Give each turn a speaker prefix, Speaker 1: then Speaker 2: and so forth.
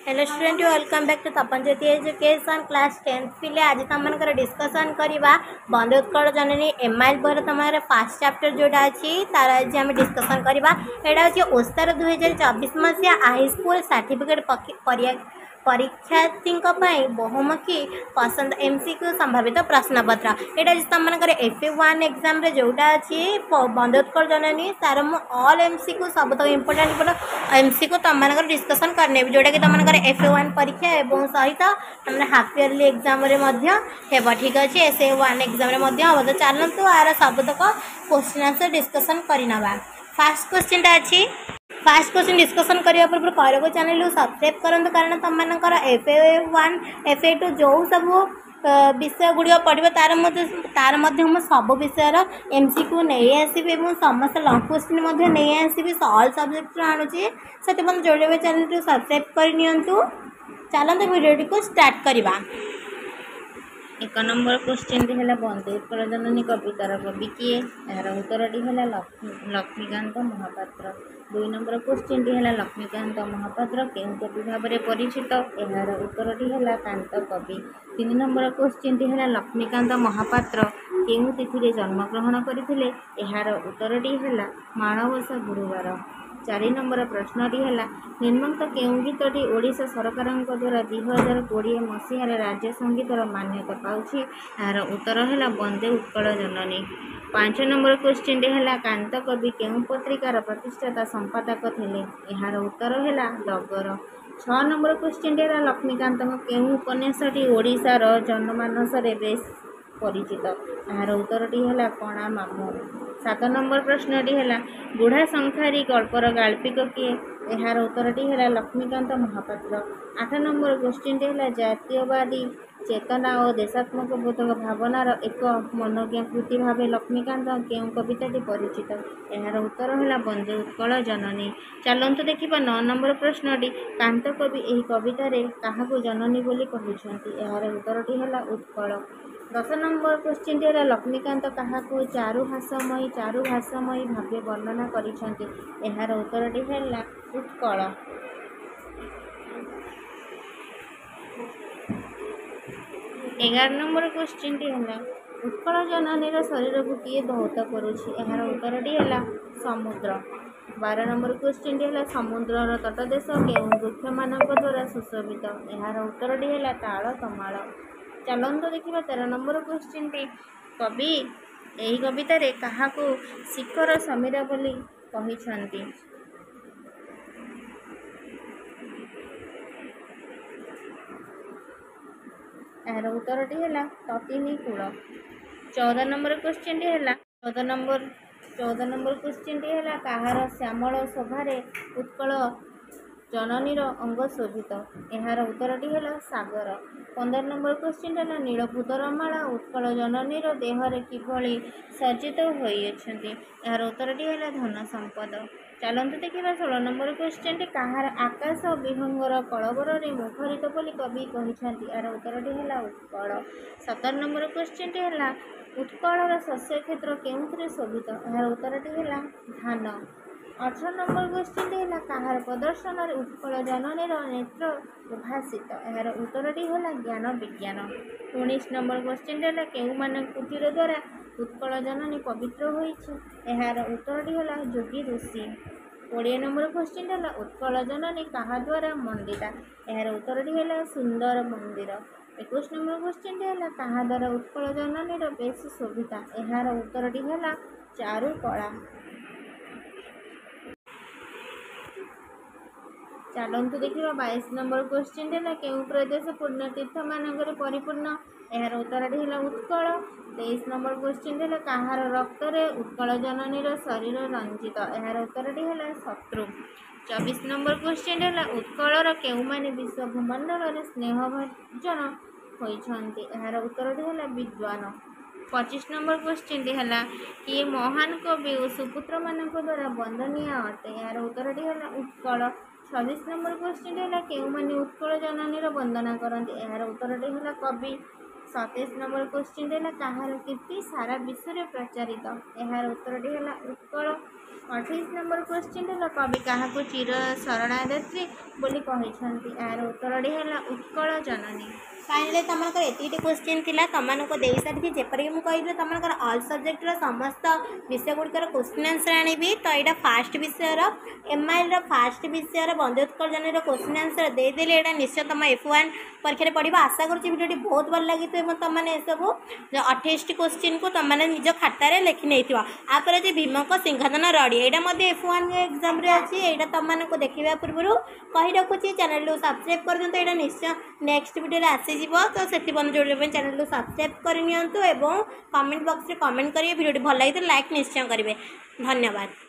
Speaker 1: Hello student welcome back to Tapan Jyoti education class 10th पिले आज तुम डिस्कसन करवा बंदे उत्कल जननी एमआईएल बहर तुम फास्ट चैप्टर जोटा अच्छी तार आज आम डिस्कसन करवा यहाँ हूँ ओस्तार 2024 मसीहा हाईस्कूल सर्टिफिकेट परीक्षार्थी बहुमुखी पसंद एमसीक्यू संभावित प्रश्नपत्र यहाँ तुम FA1 एग्जाम जोटा अच्छी बंदे उत्कल जननी तार मु ऑल एमसीक्यू सब तो इम्पोर्टाट एमसीक्यू तुम डिस्कसन करने जोटा कि तुम FA1 परीक्षा एवं सहित तुम हाफ इयरली एग्जाम हेब ठीक अच्छे SA1 एग्जाम हम तो चलतु आर सबतक क्वेश्चन आंसर डिस्कसन करना। फास्ट क्वेश्चन अच्छी फास्ट क्वेश्चन डिस्कसन करने पूर्व कहूँ चैनल सब्सक्राइब करूँ कारण तुम FA1 FA2 जो सब विषय गुड़ पढ़ो तार सब विषय एमसीक्यू नहीं आसबि समस्त लंग क्वेश्चन नहीं आसबि ऑल सब्जेक्ट आणुची से जोड़े चैनल सब्सक्राइब करनी। चलते वीडियो को स्टार्ट करवा। एक नंबर क्वेश्चन टी है बंदे उत्कल जननी कवितार कवि किए यार उत्तर टी है लक्ष्मीकांत महापात्र। 2 नंबर क्वेश्चन टी है लक्ष्मीकांत महापात्र केउं कवि भाव में परिचित यार उत्तर टी है कांत कवि। 3 नंबर क्वेश्चन टी है लक्ष्मीकांत महापात्र केउं तिथि जन्मग्रहण करथिले यार उत्तर टी है माणवसा गुरुवार। 4 नंबर प्रश्नटी है निम्नलिखित केउं गीतटी ओडिशा सरकार द्वारा 2020 मसीह राज्य संगीतर मान्यता पाउछि यार उत्तर है बंदे उत्कल जननी। 5 नंबर क्वेश्चन है कांत कवि केउं पत्रिकार प्रतिष्ठाता संपादक थिले यार उत्तर है डगर। 6 नंबर क्वेश्चन है लक्ष्मीकांत केउं उपन्यासटी ओडिशार जनमानस बेस परिचित यार उत्तरटी है कणा मामू। 7 नंबर प्रश्नटी है बुढ़ा संखारी गल्पर गाल्पिक किए यार उत्तरटी है लक्ष्मीकांत महापात्र। 8 नंबर क्वेश्चन है जातीयवादी चेतना और देशात्मक बोधक भावनार एक मनोज्ञ कृति भाव लक्ष्मीकांत केउं कविताटी परिचित यार उत्तर है बंदे उत्कल जननी। चलतु देखा 9 नंबर प्रश्नटी कांत कवि यही कवितारे काहाकू जननी बोली कहते यार उत्तरटी है उत्कल। 10 नंबर क्वेश्चन है लक्ष्मीकांत काहाकू चारुभाषमयी भाव वर्णना करिसेंति यार उत्तरटी है उत्कल। 11 नंबर क्वेश्चन है उत्कल जननीर शरीर को किए धौत करुछि यार उत्तरटी है समुद्र। 12 नंबर क्वेश्चन है समुद्रर तटदेश केउं वृक्ष मानक द्वारा सुशोभित यार उत्तरटी है ताल तमाल। चलते देखा 13 नंबर क्वेश्चन कवि यही कवितारे काहाकू शिखर समीरा बोली कहिछंती यार उत्तरटी है ततिनी कूल। 14 नंबर क्वेश्चन है 14 नंबर क्वेश्चन है काहार श्यामल शोभारे उत्कल जननीर अंग शोभित यार उत्तरटी है सागर। 15 नंबर क्वेश्चन है नीलभूधरमाला उत्कल जननीर देहरे किभली सज्जित होइछन्ति यार उत्तरटी है धन संपद। चलते देखा 16 नंबर क्वेश्चन काहार आकाश विहंगर कलबर मुखरित बोली कवि कहिछन्ति यार उत्तरटी है उत्कल। 17 नंबर क्वेश्चन है उत्कलर शस्य क्षेत्र केउंथिरे शोभित यार उत्तरटी है धान। 18 नंबर क्वेश्चन है काहार प्रदर्शन उत्कल जननीर नेत्र उभासित यार उत्तरटी है ज्ञान विज्ञान। 19 नंबर क्वेश्चन है केउं मान कुटीर द्वारा उत्कल जननी पवित्र होइछि यार उत्तरटी है जोगी ऋषि। 20 नंबर क्वेश्चन है उत्कल जननी कहा द्वारा मंडिता यार उत्तरटी है सुंदर मंदिर। 21 नंबर क्वेश्चन है कहा द्वारा उत्कल जननीर बेश शोभिता यार उत्तरटी है चारुकला। चलतु देखा 22 नंबर क्वेश्चन है केउं प्रदेश पुण्यतीर्थ मानक परिपूर्ण यार उत्तरटी है उत्कल। 23 नंबर क्वेश्चन है काहार रक्त उत्कल जननीर शरीर रंजित यार उत्तरटी है शत्रु। 24 नंबर क्वेश्चन है उत्कलर केउं माने विश्व भूमंडल स्नेहभाजन होइछन्ति यार उत्तरटी है विद्वान। 25 नंबर क्वेश्चन है किए महान कवि और सुपुत्र मानक द्वारा वंदनीय अटे यार उत्तरटी है उत्कल। 26 नंबर क्वेश्चन है केउं माने उत्कल जननीर वंदना करती यार उत्तरटी है कवि। 27 नंबर क्वेश्चन है काहार कीर्ति सारा विश्व में प्रचारित यार उत्तरटी है उत्कल। 28 नंबर क्वेश्चन कवि क्या चिर शरणार्थी बोली कहते यार उत्तरटी है उत्कल जननी फाइनाली तुमको ये क्वेश्चन थी तुमको दे सारी जपरिक मुझे तुमको ऑल सब्जेक्ट समस्त विषय गुड़िकर क्वेश्चन आंसर आनी तो यहाँ फास्ट विषय एमआईएल फास्ट विषय बंदोत्कल जननी क्वेश्चन आंसर देदेली यहाँ निश्चय तुम F1 परीक्षा पढ़ आशा करी बहुत भल लगी तुमने सब 28 क्वेश्चन को तुमने निज खातार लिखि नहीं आपर भीमक सिंहासन रड़ी यहाँ F1 एग्जाम अच्छी यहाँ तुमको देखा पूर्व कही रखुच्छी चैनल को सब्सक्राइब कर दिखाँ यहाँ निश्चय नेक्स्ट वीडियो आसीज तो से जोड़े चैनल को सब्सक्राइब करनी कमेंट बॉक्स में कमेंट करेंगे वीडियो भल लगी तो लाइक निश्चय करेंगे धन्यवाद।